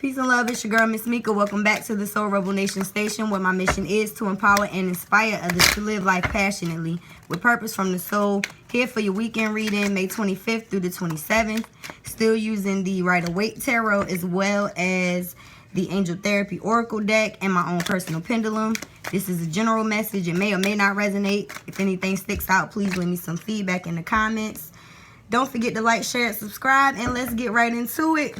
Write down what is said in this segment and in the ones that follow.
Peace and love, it's your girl, Miss Meka. Welcome back to the Soul Rebel Nation Station, where my mission is to empower and inspire others to live life passionately with purpose from the soul. Here for your weekend reading, May 25th through the 27th. Still using the Rider-Waite Tarot as well as the Angel Therapy Oracle deck and my own personal pendulum. This is a general message. It may or may not resonate. If anything sticks out, please leave me some feedback in the comments. Don't forget to like, share, and subscribe, and let's get right into it.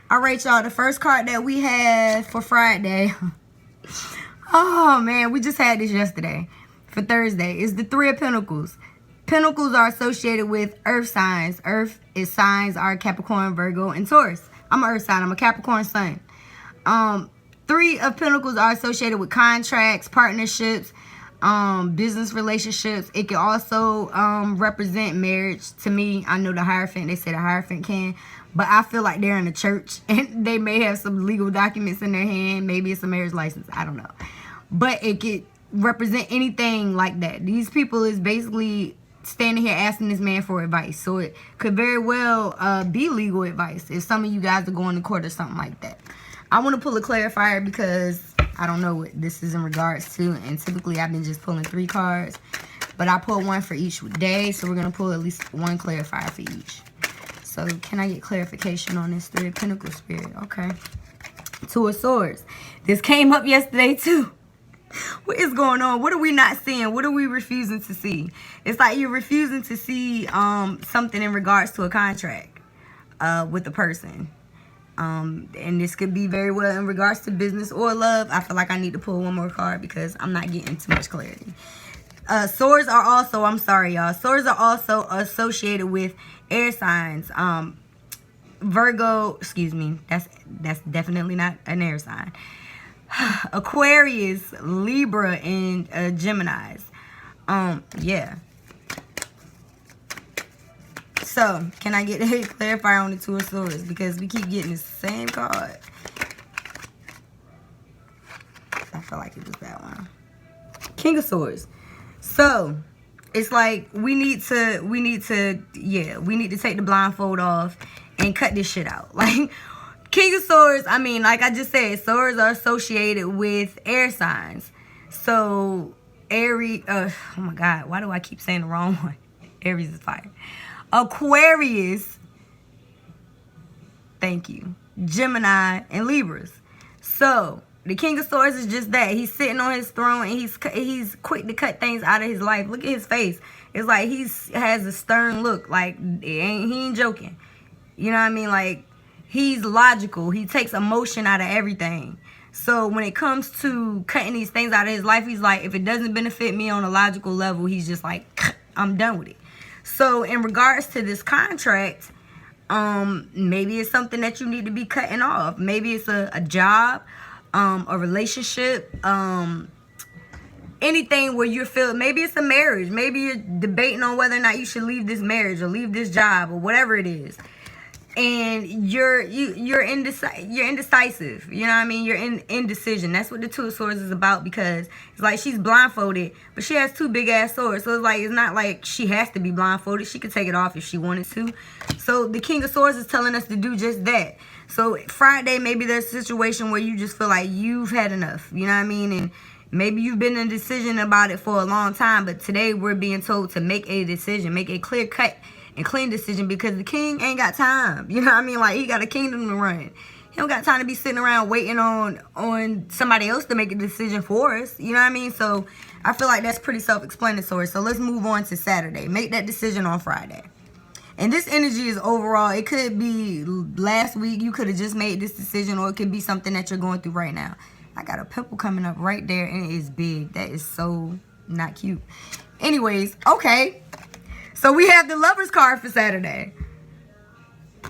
All right, y'all, the first card that we have for Friday. Oh, man, we just had this yesterday. For Thursday is the Three of Pentacles. Pentacles are associated with earth signs. Earth is signs are Capricorn, Virgo, and Taurus. I'm an earth sign. I'm a Capricorn sun. Three of Pentacles are associated with contracts, partnerships, business relationships. It can also represent marriage. To me, I know the Hierophant, they say the Hierophant can, but I feel like they're in a church and they may have some legal documents in their hand. Maybe it's a marriage license. I don't know. But it could represent anything like that. These people is basically standing here asking this man for advice. So it could very well be legal advice if some of you guys are going to court or something like that. I want to pull a clarifier because I don't know what this is in regards to. And typically I've been just pulling 3 cards. But I pull one for each day. So we're going to pull at least one clarifier for each. So can I get clarification on this Three of Pentacles spirit? Okay. Two of Swords. This came up yesterday too. What is going on? What are we not seeing? What are we refusing to see? It's like you're refusing to see something in regards to a contract with a person. And this could be very well in regards to business or love. I feel like I need to pull one more card because I'm not getting too much clarity. Swords are also, I'm sorry y'all, swords are also associated with air signs. Virgo, excuse me, that's definitely not an air sign. Aquarius, Libra, and Geminis. Yeah. So, can I get a clarifier on the Two of Swords? Because we keep getting the same card. I feel like it was that one. King of Swords. So, it's like we need to take the blindfold off and cut this shit out. Like, King of Swords, I mean, like I just said, swords are associated with air signs. So, Aries, oh my God, why do I keep saying the wrong one? Aries is fire. Aquarius, thank you, Gemini, and Libras. So, the King of Swords is just that. He's sitting on his throne and he's quick to cut things out of his life. Look at his face. It's like he has a stern look. Like, he ain't joking. You know what I mean? Like, he's logical. He takes emotion out of everything. So when it comes to cutting these things out of his life, he's like, if it doesn't benefit me on a logical level, he's just like, I'm done with it. So in regards to this contract, maybe it's something that you need to be cutting off. Maybe it's a job, a relationship, anything where you feel, maybe it's a marriage. Maybe you're debating on whether or not you should leave this marriage or leave this job or whatever it is. And you're indecisive. You know what I mean? You're in indecision. That's what the Two of Swords is about, because it's like she's blindfolded, but she has 2 big ass swords. So it's like, it's not like she has to be blindfolded. She could take it off if she wanted to. So the King of Swords is telling us to do just that. So Friday, maybe there's a situation where you just feel like you've had enough. You know what I mean? And maybe you've been in a decision about it for a long time, but today we're being told to make a decision, make a clear cut and clean decision, because the king ain't got time. You know what I mean? Like, he got a kingdom to run. He don't got time to be sitting around waiting on somebody else to make a decision for us. You know what I mean? So I feel like that's pretty self-explanatory. So let's move on to Saturday. Make that decision on Friday. And this energy is overall, it could be last week, you could have just made this decision, or it could be something that you're going through right now. I got a pimple coming up right there, and it is big. That is so not cute. Anyways, okay. So we have the Lovers card for Saturday.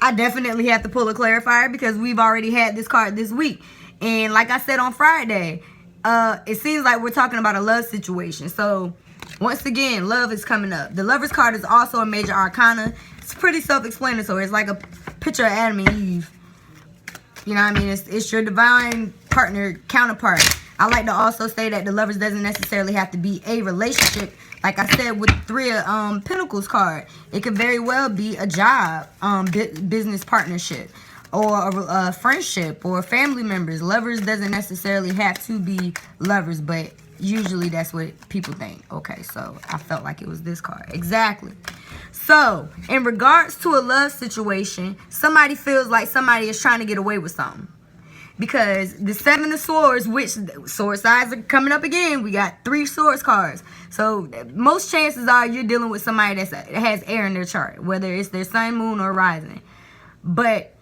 I definitely have to pull a clarifier because we've already had this card this week. And like I said on Friday, it seems like we're talking about a love situation. So once again, love is coming up. The Lovers card is also a major arcana. It's pretty self-explanatory. It's like a picture of Adam and Eve. You know what I mean? It's your divine partner, counterpart. I like to also say that the Lovers doesn't necessarily have to be a relationship. Like I said with the Three of Pentacles card, it could very well be a job, business partnership, or a friendship or family members. Lovers doesn't necessarily have to be lovers, but usually that's what people think. Okay, so I felt like it was this card. Exactly. So, in regards to a love situation, somebody feels like somebody is trying to get away with something. Because the Seven of Swords, which sword sides are coming up again, we got 3 swords cards. So most chances are you're dealing with somebody that has air in their chart, whether it's their sun, moon, or rising. But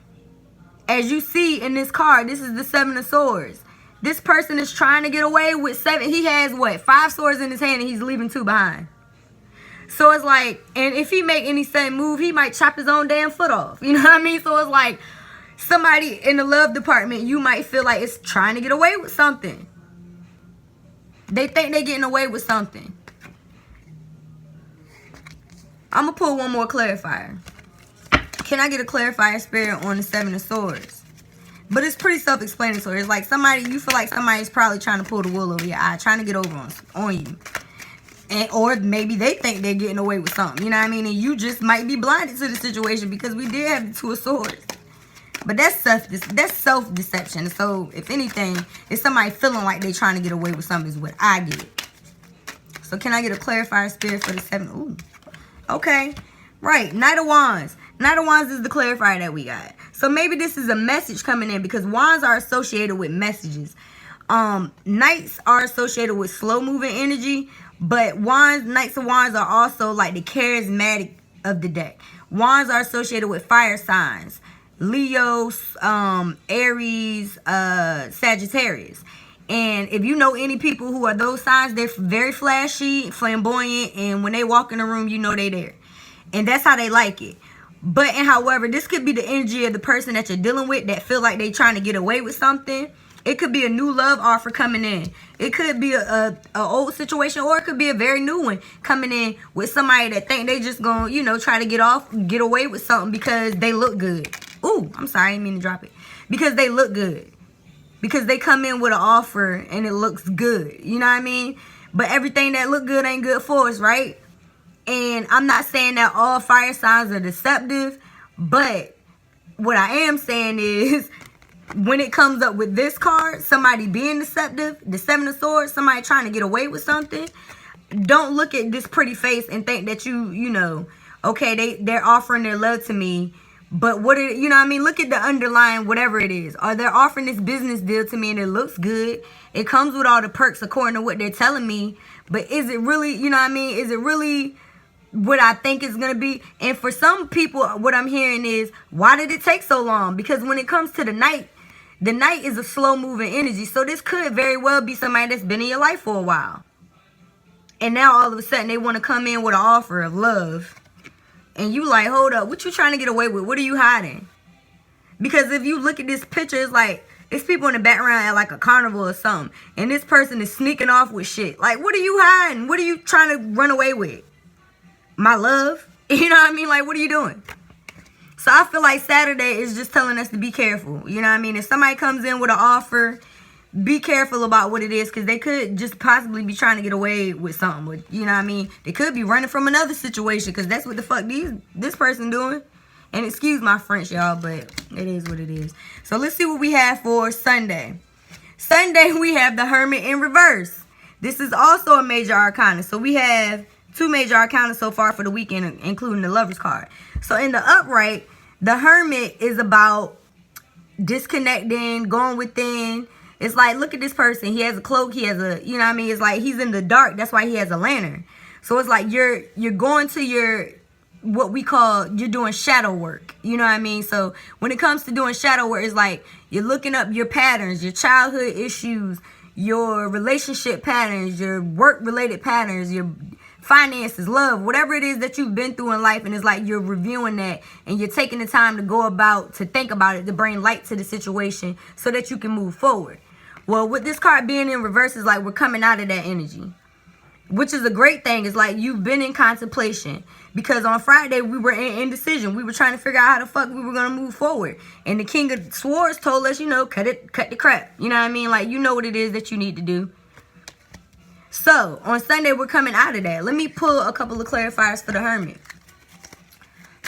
as you see in this card, this is the 7 of Swords. This person is trying to get away with 7. He has what? 5 swords in his hand and he's leaving 2 behind. So it's like, and if he make any sudden move, he might chop his own damn foot off. You know what I mean? So it's like, somebody in the love department, you might feel like it's trying to get away with something. They think they're getting away with something. I'm going to pull one more clarifier. Can I get a clarifier, Spirit, on the 7 of Swords? But it's pretty self-explanatory. It's like somebody, you feel like somebody's probably trying to pull the wool over your eye, trying to get over on you. And, or maybe they think they're getting away with something. You know what I mean? And you just might be blinded to the situation because we did have the 2 of Swords. But that's self-deception. So, if anything, it's somebody feeling like they're trying to get away with something is what I get. So, can I get a clarifier, Spirit, for the 7? Ooh. Okay. Right. Knight of Wands. Knight of Wands is the clarifier that we got. So, maybe this is a message coming in because Wands are associated with messages. Knights are associated with slow-moving energy. But Knights of Wands are also like the charismatic of the deck. Wands are associated with fire signs. Leo, Aries, Sagittarius. And if you know any people who are those signs, they're very flashy, flamboyant, and when they walk in the room, you know they're there. And that's how they like it. But, and however, this could be the energy of the person that you're dealing with that feel like they're trying to get away with something. It could be a new love offer coming in. It could be a old situation, or it could be a very new one coming in with somebody that think they just gonna, you know, try to get away with something because they look good. Ooh, I'm sorry, I didn't mean to drop it. Because they look good. Because they come in with an offer and it looks good. You know what I mean? But everything that look good ain't good for us, right? And I'm not saying that all fire signs are deceptive. But what I am saying is, when it comes up with this card, somebody being deceptive, the 7 of Swords, somebody trying to get away with something, don't look at this pretty face and think that you know, okay, they're offering their love to me. But what it, you know what I mean? Look at the underlying whatever it is. Or they're offering this business deal to me and it looks good. It comes with all the perks according to what they're telling me. But is it really, you know what I mean? Is it really what I think it's going to be? And for some people, what I'm hearing is, why did it take so long? Because when it comes to the Knight is a slow moving energy. So this could very well be somebody that's been in your life for a while. And now all of a sudden they want to come in with an offer of love. And you like, hold up, what you trying to get away with? What are you hiding? Because if you look at this picture, it's like, it's people in the background at like a carnival or something. And this person is sneaking off with shit. Like, what are you hiding? What are you trying to run away with? My love? You know what I mean? Like, what are you doing? So I feel like Saturday is just telling us to be careful. You know what I mean? If somebody comes in with an offer, be careful about what it is, because they could just possibly be trying to get away with something. You know what I mean? They could be running from another situation, because that's what the fuck this person doing. And excuse my French, y'all, but it is what it is. So let's see what we have for Sunday. Sunday, we have the Hermit in reverse. This is also a major arcana. So we have 2 major arcana so far for the weekend, including the Lover's card. So in the upright, the Hermit is about disconnecting, going within. It's like, look at this person. He has a cloak. He has a, you know what I mean? It's like he's in the dark. That's why he has a lantern. So it's like you're going to your, what we call, you're doing shadow work. You know what I mean? So when it comes to doing shadow work, it's like you're looking up your patterns, your childhood issues, your relationship patterns, your work-related patterns, your finances, love, whatever it is that you've been through in life. And it's like you're reviewing that and you're taking the time to go about, to think about it, to bring light to the situation so that you can move forward. Well, with this card being in reverse, is like we're coming out of that energy, which is a great thing. It's like you've been in contemplation, because on Friday we were in indecision. We were trying to figure out how the fuck we were going to move forward. And the King of Swords told us, you know, cut the crap. You know what I mean? Like, you know what it is that you need to do. So on Sunday, we're coming out of that. Let me pull a couple of clarifiers for the Hermit.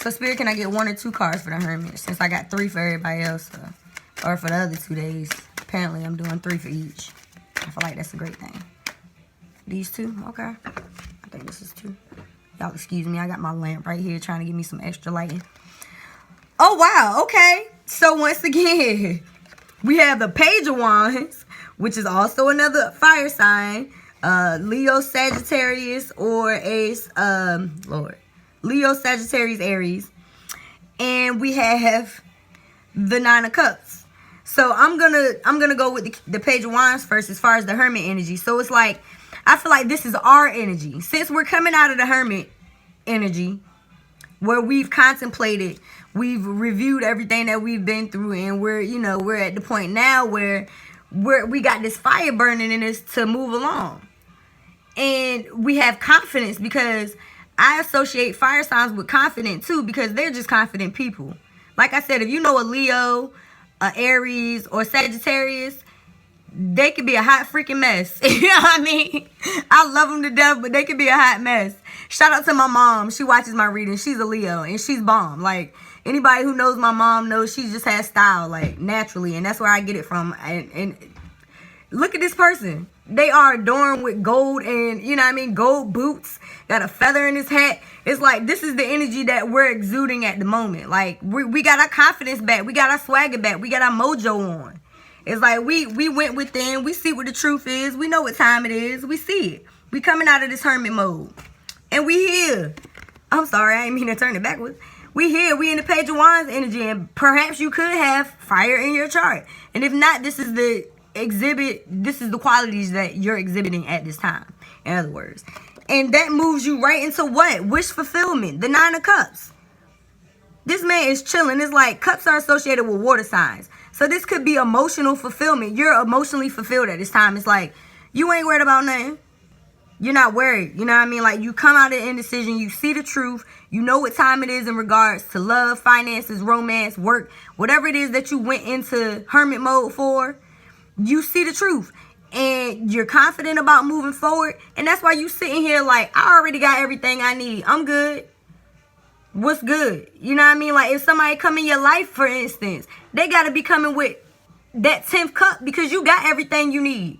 So, Spirit, can I get 1 or 2 cards for the Hermit? Since I got 3 for everybody else. Or for the other 2 days. Apparently, I'm doing 3 for each. I feel like that's a great thing. These 2? Okay. I think this is 2. Y'all excuse me. I got my lamp right here trying to give me some extra lighting. Oh, wow. Okay. So, once again, we have the Page of Wands, which is also another fire sign. Leo, Sagittarius, or Ace, Leo, Sagittarius, Aries. And we have the 9 of Cups. So I'm gonna go with the Page of Wands first as far as the Hermit energy. So it's like, I feel like this is our energy. Since we're coming out of the Hermit energy, where we've contemplated, we've reviewed everything that we've been through, and we're at the point now where we got this fire burning in us to move along. And we have confidence, because I associate fire signs with confident too, because they're just confident people. Like I said, if you know a Leo, a Aries, or Sagittarius, they could be a hot freaking mess. You know what I mean? I love them to death, but they could be a hot mess. Shout out to my mom. She watches my reading. She's a Leo, and she's bomb. Like, anybody who knows my mom knows she just has style, like, naturally. And that's where I get it from. And look at this person. They are adorned with gold and, you know what I mean, gold boots. Got a feather in his hat. It's like, this is the energy that we're exuding at the moment. Like, we got our confidence back. We got our swagger back. We got our mojo on. It's like, we went within. We see what the truth is. We know what time it is. We see it. We coming out of this hermit mode. And we here. I'm sorry, I didn't mean to turn it backwards. We here. We in the Page of Wands energy. And perhaps you could have fire in your chart. And if not, this is the exhibit. This is the qualities that you're exhibiting at this time. In other words. And that moves you right into what? Wish fulfillment. The 9 of Cups. This man is chilling. It's like, cups are associated with water signs. So this could be emotional fulfillment. You're emotionally fulfilled at this time. It's like, you ain't worried about nothing. You're not worried. You know what I mean? Like, you come out of indecision. You see the truth. You know what time it is in regards to love, finances, romance, work. Whatever it is that you went into hermit mode for, you see the truth. And you're confident about moving forward. And that's why you sitting here like, I already got everything I need. I'm good. What's good? You know what I mean? Like, if somebody come in your life, for instance, they got to be coming with that 10th cup, because you got everything you need.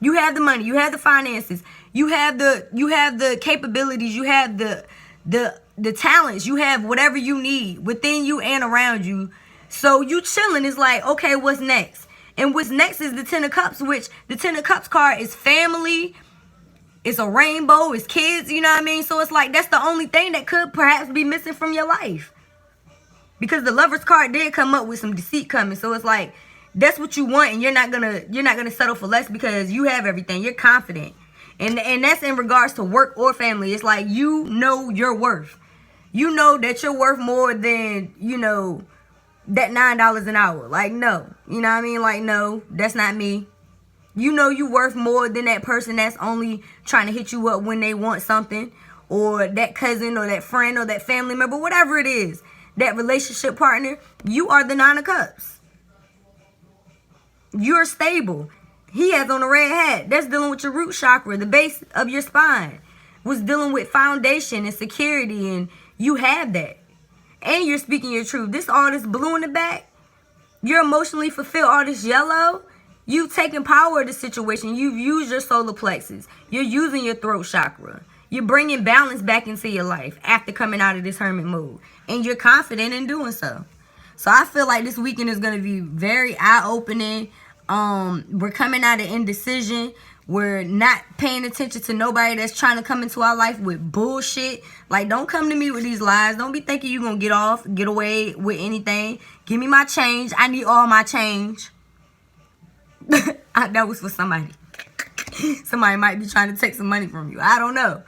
You have the money. You have the finances. You have the capabilities. You have the talents. You have whatever you need within you and around you. So you chilling. It's like, okay, what's next? And what's next is the 10 of Cups, which the 10 of Cups card is family. It's a rainbow. It's kids. You know what I mean? So it's like, that's the only thing that could perhaps be missing from your life. Because the Lover's card did come up with some deceit coming. So it's like, that's what you want, and you're not gonna settle for less, because you have everything. You're confident. And that's in regards to work or family. It's like, you know your worth. You know that you're worth more than, that $9 an hour. Like, no. You know what I mean? Like, no, that's not me. You know you worth more than that person that's only trying to hit you up when they want something, or that cousin or that friend or that family member, whatever it is, that relationship partner. You are the 9 of Cups. You're stable. He has on a red hat. That's dealing with your root chakra, the base of your spine. Was dealing with foundation and security, and you have that. And you're speaking your truth. All this blue in the back, you're emotionally fulfilled. All this yellow, you've taken power of the situation. You've used your solar plexus. You're using your throat chakra. You're bringing balance back into your life after coming out of this hermit mode. And you're confident in doing so. So I feel like this weekend is going to be very eye-opening. We're coming out of indecision. We're not paying attention to nobody that's trying to come into our life with bullshit. Like, don't come to me with these lies. Don't be thinking you're going to get away with anything. Give me my change. I need all my change. That was for somebody. Somebody might be trying to take some money from you. I don't know.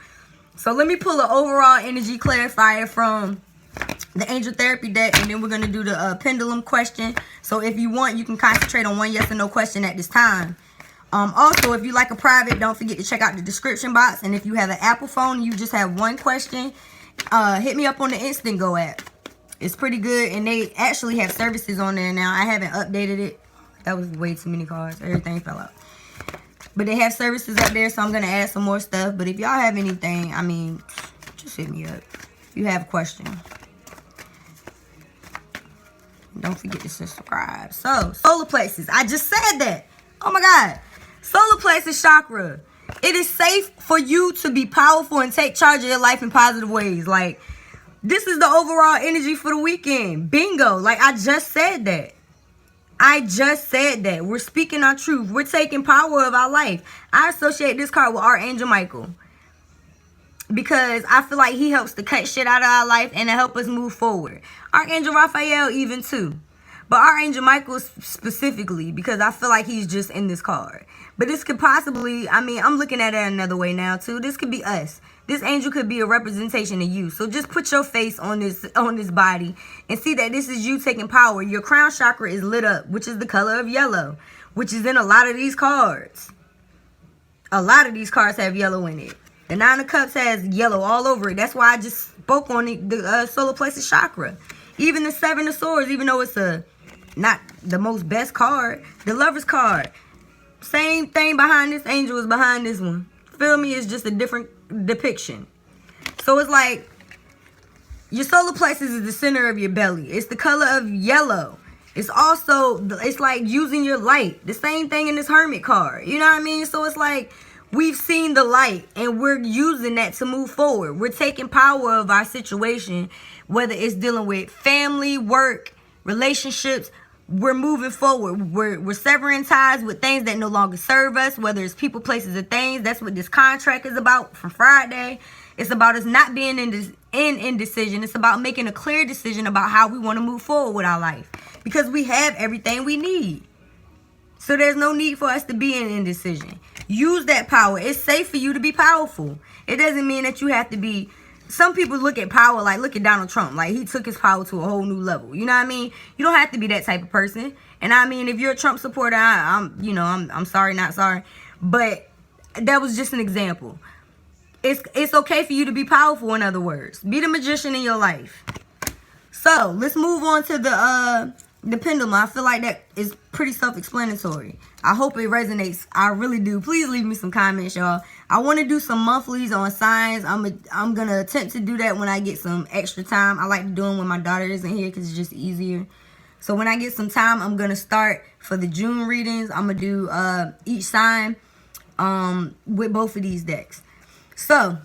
So let me pull an overall energy clarifier from the Angel Therapy deck, and then we're going to do the pendulum question. So if you want, you can concentrate on one yes or no question at this time. Also, if you like a private, don't forget to check out the description box. And if you have an Apple phone and you just have one question, hit me up on the Instant Go app. It's pretty good, and they actually have services on there now. I haven't updated it. That was way too many cards. Everything fell out. But they have services up there, so I'm going to add some more stuff. But if y'all have anything, I mean, just hit me up. If you have a question. Don't forget to subscribe. So, solar plexus. I just said that. Oh my God. Solar plexus chakra. It is safe for you to be powerful and take charge of your life in positive ways. Like, this is the overall energy for the weekend. Bingo. Like, I just said that. I just said that. We're speaking our truth. We're taking power of our life. I associate this card with Archangel Michael, because I feel like he helps to cut shit out of our life and to help us move forward. Archangel Raphael even too. But Archangel Michael specifically, because I feel like he's just in this card. But this could possibly, I mean, I'm looking at it another way now too. This could be us. This angel could be a representation of you. So just put your face on this body and see that this is you taking power. Your crown chakra is lit up, which is the color of yellow, which is in a lot of these cards. A lot of these cards have yellow in it. The Nine of Cups has yellow all over it. That's why I just spoke on the solar plexus chakra. Even the Seven of Swords, even though it's not the most best card, the Lover's card. Same thing behind this angel is behind this one. Feel me? It's just a different depiction. So it's like your solar plexus is the center of your belly. It's the color of yellow. It's also, it's like using your light. The same thing in this Hermit card. You know what I mean? So it's like, we've seen the light and we're using that to move forward. We're taking power of our situation, whether it's dealing with family, work, relationships. We're moving forward. We're severing ties with things that no longer serve us, whether it's people, places, or things. That's what this contract is about from Friday. It's about us not being in indecision. It's about making a clear decision about how we want to move forward with our life, because we have everything we need. So there's no need for us to be in indecision. Use that power. It's safe for you to be powerful. It doesn't mean that you have to be. Some people look at power like, look at Donald Trump. Like, he took his power to a whole new level. You know what I mean? You don't have to be that type of person. And I mean, if you're a Trump supporter, I'm sorry, not sorry. But that was just an example. It's okay for you to be powerful, in other words. Be the magician in your life. So, let's move on to the pendulum. I feel like that is pretty self-explanatory. I hope it resonates. I really do. Please leave me some comments, y'all. I want to do some monthlies on signs. I'm going to attempt to do that when I get some extra time. I like to do them when my daughter isn't here because it's just easier. So when I get some time, I'm going to start for the June readings. I'm going to do each sign with both of these decks. So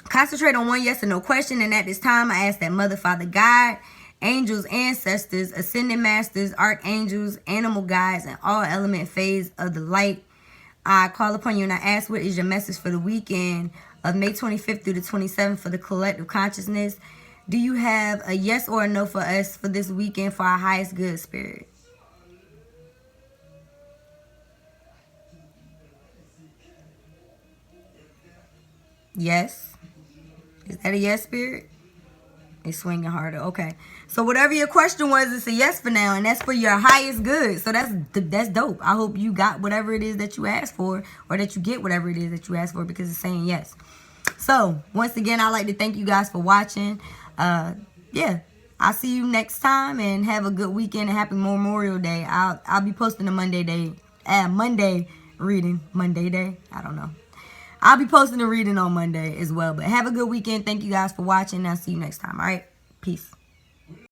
concentrate on one yes or no question. And at this time, I ask that Mother, Father, God, angels, ancestors, ascended masters, archangels, animal guides, and all element phase of the light, I call upon you and I ask, what is your message for the weekend of May 25th through the 27th for the collective consciousness? Do you have a yes or a no for us for this weekend for our highest good, Spirit? Yes. Is that a yes, Spirit? It's swinging harder. Okay. So whatever your question was, it's a yes for now, and that's for your highest good. So that's dope. I hope you got whatever it is that you asked for, or that you get whatever it is that you asked for, because it's saying yes. So once again, I'd like to thank you guys for watching. Yeah, I'll see you next time, and have a good weekend and happy Memorial Day. I'll be posting a Monday reading. Monday day? I don't know. I'll be posting a reading on Monday as well. But have a good weekend. Thank you guys for watching. I'll see you next time. All right. Peace.